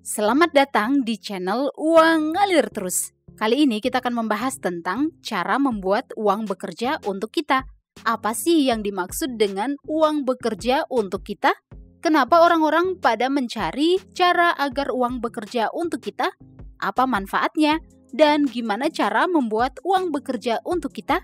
Selamat datang di channel Uang Ngalir Terus. Kali ini kita akan membahas tentang cara membuat uang bekerja untuk kita. Apa sih yang dimaksud dengan uang bekerja untuk kita? Kenapa orang-orang pada mencari cara agar uang bekerja untuk kita? Apa manfaatnya? Dan gimana cara membuat uang bekerja untuk kita?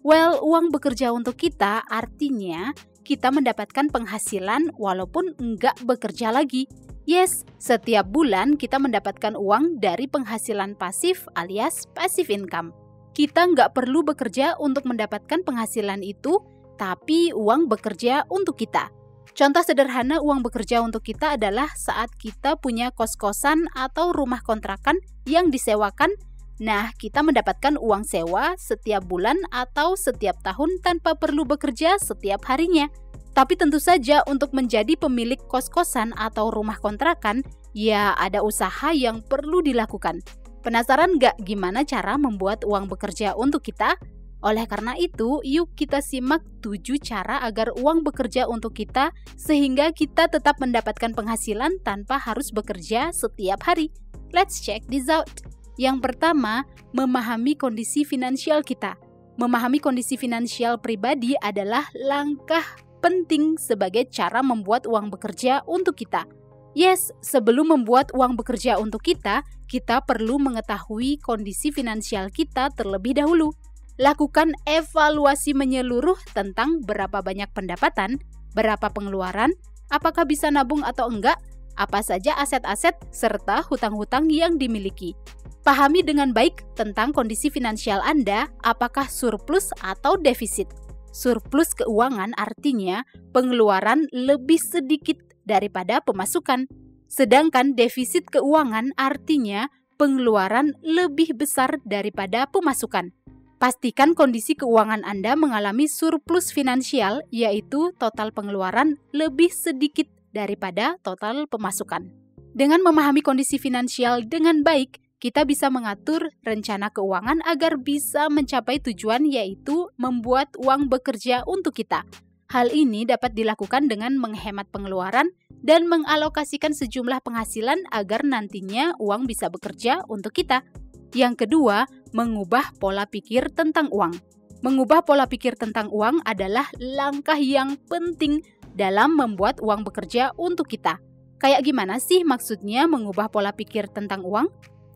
Well, uang bekerja untuk kita artinya kita mendapatkan penghasilan walaupun enggak bekerja lagi. Yes, setiap bulan kita mendapatkan uang dari penghasilan pasif alias passive income. Kita nggak perlu bekerja untuk mendapatkan penghasilan itu, tapi uang bekerja untuk kita. Contoh sederhana uang bekerja untuk kita adalah saat kita punya kos-kosan atau rumah kontrakan yang disewakan. Nah, kita mendapatkan uang sewa setiap bulan atau setiap tahun tanpa perlu bekerja setiap harinya. Tapi tentu saja untuk menjadi pemilik kos-kosan atau rumah kontrakan, ya ada usaha yang perlu dilakukan. Penasaran nggak gimana cara membuat uang bekerja untuk kita? Oleh karena itu, yuk kita simak 7 cara agar uang bekerja untuk kita sehingga kita tetap mendapatkan penghasilan tanpa harus bekerja setiap hari. Let's check this out. Yang pertama, memahami kondisi finansial kita. Memahami kondisi finansial pribadi adalah langkah penting sebagai cara membuat uang bekerja untuk kita. Yes, sebelum membuat uang bekerja untuk kita perlu mengetahui kondisi finansial kita terlebih dahulu. Lakukan evaluasi menyeluruh tentang berapa banyak pendapatan, berapa pengeluaran, apakah bisa nabung atau enggak, apa saja aset-aset, serta hutang-hutang yang dimiliki. Pahami dengan baik tentang kondisi finansial Anda, apakah surplus atau defisit. Surplus keuangan artinya pengeluaran lebih sedikit daripada pemasukan. Sedangkan defisit keuangan artinya pengeluaran lebih besar daripada pemasukan. Pastikan kondisi keuangan Anda mengalami surplus finansial, yaitu total pengeluaran lebih sedikit daripada total pemasukan. Dengan memahami kondisi finansial dengan baik, kita bisa mengatur rencana keuangan agar bisa mencapai tujuan, yaitu membuat uang bekerja untuk kita. Hal ini dapat dilakukan dengan menghemat pengeluaran dan mengalokasikan sejumlah penghasilan agar nantinya uang bisa bekerja untuk kita. Yang kedua, mengubah pola pikir tentang uang. Mengubah pola pikir tentang uang adalah langkah yang penting dalam membuat uang bekerja untuk kita. Kayak gimana sih maksudnya mengubah pola pikir tentang uang?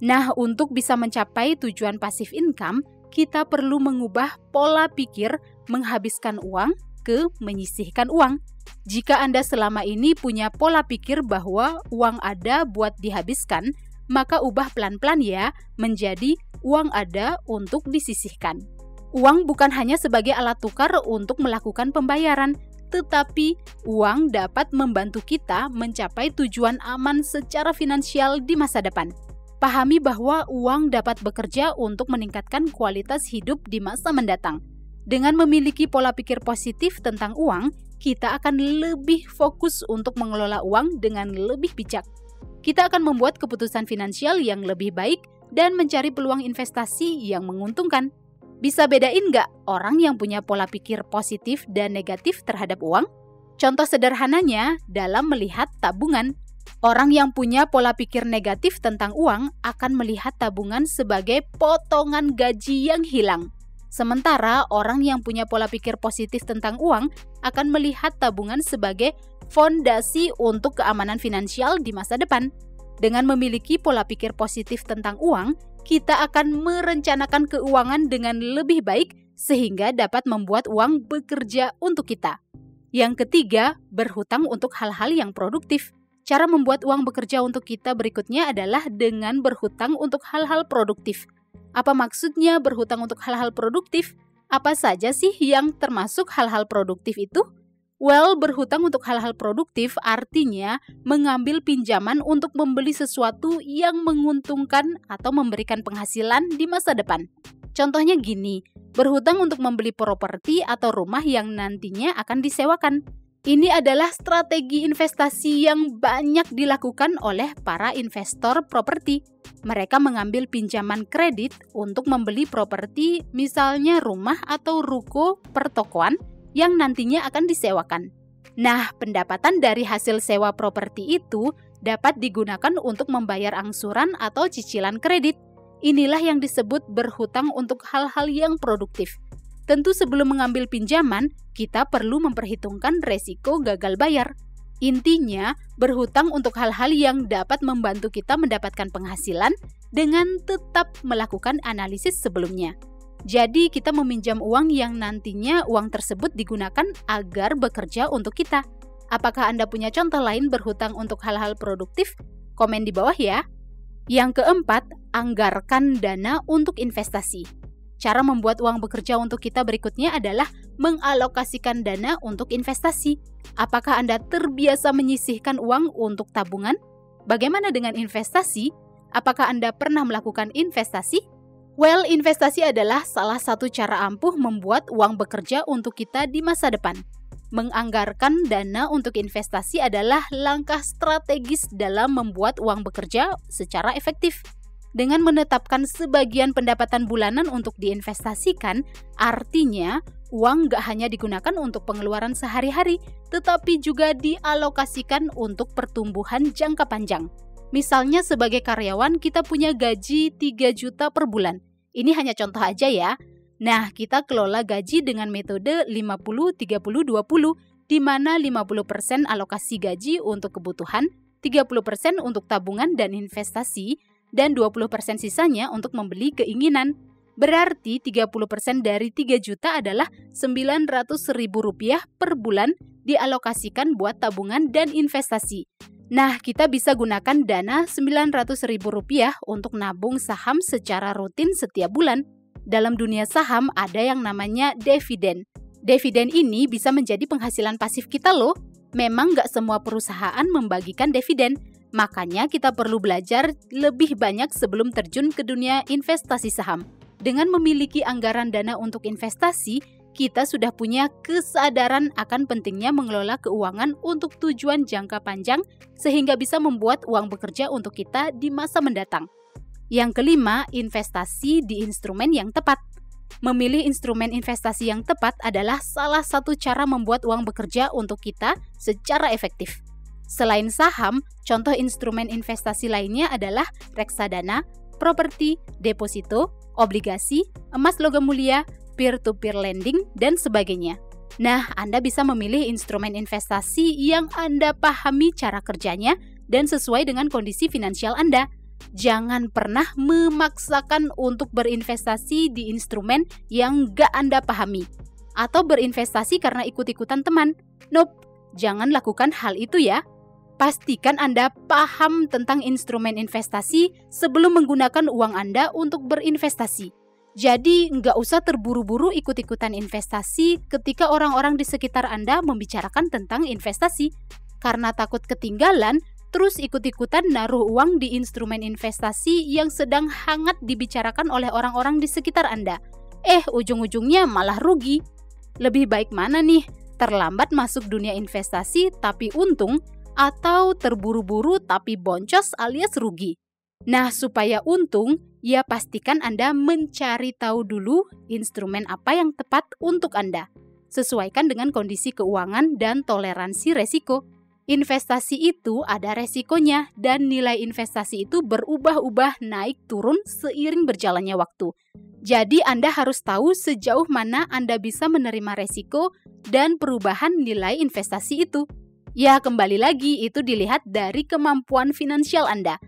Nah, untuk bisa mencapai tujuan passive income, kita perlu mengubah pola pikir menghabiskan uang ke menyisihkan uang. Jika Anda selama ini punya pola pikir bahwa uang ada buat dihabiskan, maka ubah pelan-pelan ya menjadi uang ada untuk disisihkan. Uang bukan hanya sebagai alat tukar untuk melakukan pembayaran, tetapi uang dapat membantu kita mencapai tujuan aman secara finansial di masa depan. Pahami bahwa uang dapat bekerja untuk meningkatkan kualitas hidup di masa mendatang. Dengan memiliki pola pikir positif tentang uang, kita akan lebih fokus untuk mengelola uang dengan lebih bijak. Kita akan membuat keputusan finansial yang lebih baik dan mencari peluang investasi yang menguntungkan. Bisa bedain nggak orang yang punya pola pikir positif dan negatif terhadap uang? Contoh sederhananya dalam melihat tabungan. Orang yang punya pola pikir negatif tentang uang akan melihat tabungan sebagai potongan gaji yang hilang. Sementara orang yang punya pola pikir positif tentang uang akan melihat tabungan sebagai fondasi untuk keamanan finansial di masa depan. Dengan memiliki pola pikir positif tentang uang, kita akan merencanakan keuangan dengan lebih baik sehingga dapat membuat uang bekerja untuk kita. Yang ketiga, berhutang untuk hal-hal yang produktif. Cara membuat uang bekerja untuk kita berikutnya adalah dengan berhutang untuk hal-hal produktif. Apa maksudnya berhutang untuk hal-hal produktif? Apa saja sih yang termasuk hal-hal produktif itu? Well, berhutang untuk hal-hal produktif artinya mengambil pinjaman untuk membeli sesuatu yang menguntungkan atau memberikan penghasilan di masa depan. Contohnya gini, berhutang untuk membeli properti atau rumah yang nantinya akan disewakan. Ini adalah strategi investasi yang banyak dilakukan oleh para investor properti. Mereka mengambil pinjaman kredit untuk membeli properti, misalnya rumah atau ruko pertokoan yang nantinya akan disewakan. Nah, pendapatan dari hasil sewa properti itu dapat digunakan untuk membayar angsuran atau cicilan kredit. Inilah yang disebut berhutang untuk hal-hal yang produktif. Tentu sebelum mengambil pinjaman, kita perlu memperhitungkan resiko gagal bayar. Intinya, berhutang untuk hal-hal yang dapat membantu kita mendapatkan penghasilan dengan tetap melakukan analisis sebelumnya. Jadi, kita meminjam uang yang nantinya uang tersebut digunakan agar bekerja untuk kita. Apakah Anda punya contoh lain berhutang untuk hal-hal produktif? Komen di bawah ya. Yang keempat, anggarkan dana untuk investasi. Cara membuat uang bekerja untuk kita berikutnya adalah mengalokasikan dana untuk investasi. Apakah Anda terbiasa menyisihkan uang untuk tabungan? Bagaimana dengan investasi? Apakah Anda pernah melakukan investasi? Well, investasi adalah salah satu cara ampuh membuat uang bekerja untuk kita di masa depan. Menganggarkan dana untuk investasi adalah langkah strategis dalam membuat uang bekerja secara efektif. Dengan menetapkan sebagian pendapatan bulanan untuk diinvestasikan, artinya uang gak hanya digunakan untuk pengeluaran sehari-hari, tetapi juga dialokasikan untuk pertumbuhan jangka panjang. Misalnya sebagai karyawan kita punya gaji 3 juta per bulan. Ini hanya contoh aja ya. Nah, kita kelola gaji dengan metode 50-30-20, di mana 50% alokasi gaji untuk kebutuhan, 30% untuk tabungan dan investasi, dan 20% sisanya untuk membeli keinginan. Berarti 30% dari 3 juta adalah Rp900.000 per bulan dialokasikan buat tabungan dan investasi. Nah, kita bisa gunakan dana Rp900.000 untuk nabung saham secara rutin setiap bulan. Dalam dunia saham ada yang namanya dividen. Dividen ini bisa menjadi penghasilan pasif kita loh. Memang nggak semua perusahaan membagikan dividen. Makanya kita perlu belajar lebih banyak sebelum terjun ke dunia investasi saham. Dengan memiliki anggaran dana untuk investasi, kita sudah punya kesadaran akan pentingnya mengelola keuangan untuk tujuan jangka panjang sehingga bisa membuat uang bekerja untuk kita di masa mendatang. Yang kelima, investasi di instrumen yang tepat. Memilih instrumen investasi yang tepat adalah salah satu cara membuat uang bekerja untuk kita secara efektif. Selain saham, contoh instrumen investasi lainnya adalah reksadana, properti, deposito, obligasi, emas logam mulia, peer-to-peer lending, dan sebagainya. Nah, Anda bisa memilih instrumen investasi yang Anda pahami cara kerjanya dan sesuai dengan kondisi finansial Anda. Jangan pernah memaksakan untuk berinvestasi di instrumen yang gak Anda pahami atau berinvestasi karena ikut-ikutan teman. Nope, jangan lakukan hal itu ya. Pastikan Anda paham tentang instrumen investasi sebelum menggunakan uang Anda untuk berinvestasi. Jadi, nggak usah terburu-buru ikut-ikutan investasi ketika orang-orang di sekitar Anda membicarakan tentang investasi. Karena takut ketinggalan, terus ikut-ikutan naruh uang di instrumen investasi yang sedang hangat dibicarakan oleh orang-orang di sekitar Anda. Ujung-ujungnya malah rugi. Lebih baik mana nih? Terlambat masuk dunia investasi tapi untung, atau terburu-buru tapi boncos alias rugi? Nah, supaya untung, ya pastikan Anda mencari tahu dulu instrumen apa yang tepat untuk Anda. Sesuaikan dengan kondisi keuangan dan toleransi resiko. Investasi itu ada resikonya dan nilai investasi itu berubah-ubah naik turun seiring berjalannya waktu. Jadi Anda harus tahu sejauh mana Anda bisa menerima resiko dan perubahan nilai investasi itu. Ya, kembali lagi itu dilihat dari kemampuan finansial Anda.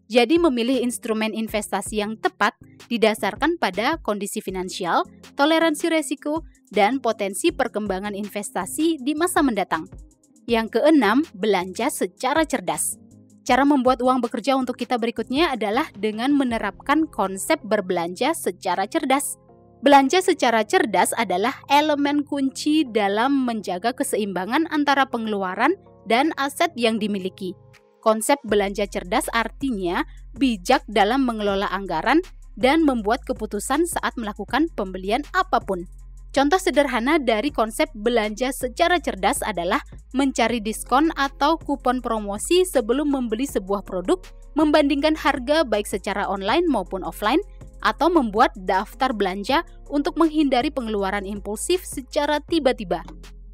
Jadi memilih instrumen investasi yang tepat didasarkan pada kondisi finansial, toleransi resiko, dan potensi perkembangan investasi di masa mendatang. Yang keenam, belanja secara cerdas. Cara membuat uang bekerja untuk kita berikutnya adalah dengan menerapkan konsep berbelanja secara cerdas. Belanja secara cerdas adalah elemen kunci dalam menjaga keseimbangan antara pengeluaran dan aset yang dimiliki. Konsep belanja cerdas artinya bijak dalam mengelola anggaran dan membuat keputusan saat melakukan pembelian apapun. Contoh sederhana dari konsep belanja secara cerdas adalah mencari diskon atau kupon promosi sebelum membeli sebuah produk, membandingkan harga baik secara online maupun offline, atau membuat daftar belanja untuk menghindari pengeluaran impulsif secara tiba-tiba.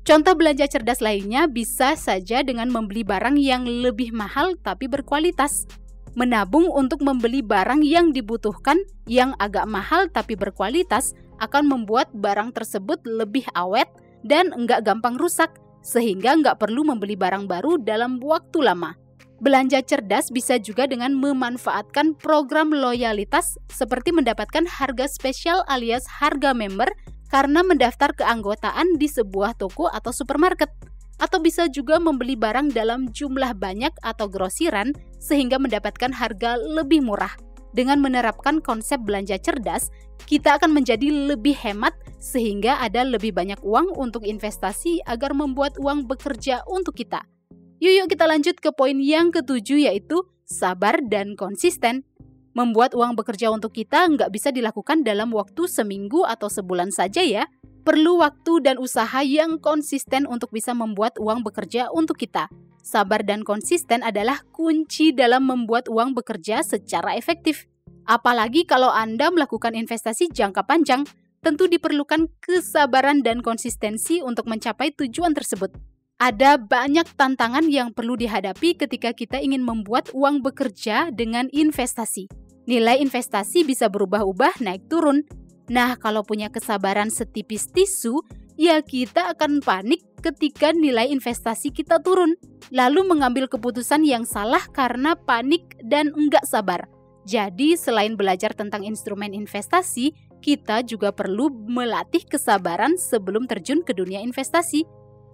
Contoh belanja cerdas lainnya bisa saja dengan membeli barang yang lebih mahal tapi berkualitas. Menabung untuk membeli barang yang dibutuhkan yang agak mahal tapi berkualitas akan membuat barang tersebut lebih awet dan nggak gampang rusak, sehingga nggak perlu membeli barang baru dalam waktu lama. Belanja cerdas bisa juga dengan memanfaatkan program loyalitas seperti mendapatkan harga spesial alias harga member karena mendaftar keanggotaan di sebuah toko atau supermarket. Atau bisa juga membeli barang dalam jumlah banyak atau grosiran sehingga mendapatkan harga lebih murah. Dengan menerapkan konsep belanja cerdas, kita akan menjadi lebih hemat sehingga ada lebih banyak uang untuk investasi agar membuat uang bekerja untuk kita. Yuk kita lanjut ke poin yang ketujuh, yaitu sabar dan konsisten. Membuat uang bekerja untuk kita nggak bisa dilakukan dalam waktu seminggu atau sebulan saja ya. Perlu waktu dan usaha yang konsisten untuk bisa membuat uang bekerja untuk kita. Sabar dan konsisten adalah kunci dalam membuat uang bekerja secara efektif. Apalagi kalau Anda melakukan investasi jangka panjang, tentu diperlukan kesabaran dan konsistensi untuk mencapai tujuan tersebut. Ada banyak tantangan yang perlu dihadapi ketika kita ingin membuat uang bekerja dengan investasi. Nilai investasi bisa berubah-ubah naik turun. Nah, kalau punya kesabaran setipis tisu, ya kita akan panik ketika nilai investasi kita turun. Lalu mengambil keputusan yang salah karena panik dan enggak sabar. Jadi, selain belajar tentang instrumen investasi, kita juga perlu melatih kesabaran sebelum terjun ke dunia investasi.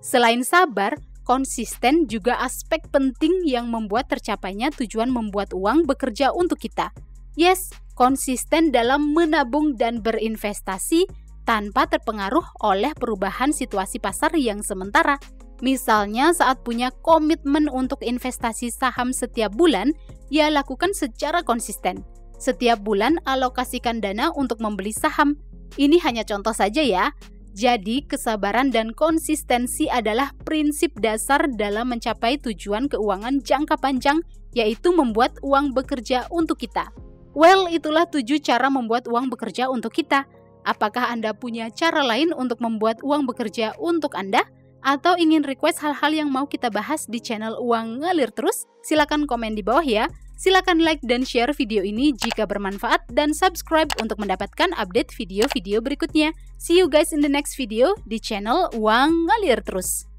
Selain sabar, konsisten juga aspek penting yang membuat tercapainya tujuan membuat uang bekerja untuk kita. Yes, konsisten dalam menabung dan berinvestasi tanpa terpengaruh oleh perubahan situasi pasar yang sementara. Misalnya saat punya komitmen untuk investasi saham setiap bulan, ya lakukan secara konsisten. Setiap bulan alokasikan dana untuk membeli saham. Ini hanya contoh saja ya. Jadi, kesabaran dan konsistensi adalah prinsip dasar dalam mencapai tujuan keuangan jangka panjang, yaitu membuat uang bekerja untuk kita. Well, itulah 7 cara membuat uang bekerja untuk kita. Apakah Anda punya cara lain untuk membuat uang bekerja untuk Anda? Atau ingin request hal-hal yang mau kita bahas di channel Uang Ngalir Terus? Silakan komen di bawah ya. Silakan like dan share video ini jika bermanfaat dan subscribe untuk mendapatkan update video-video berikutnya. See you guys in the next video di channel Uang Ngalir Terus.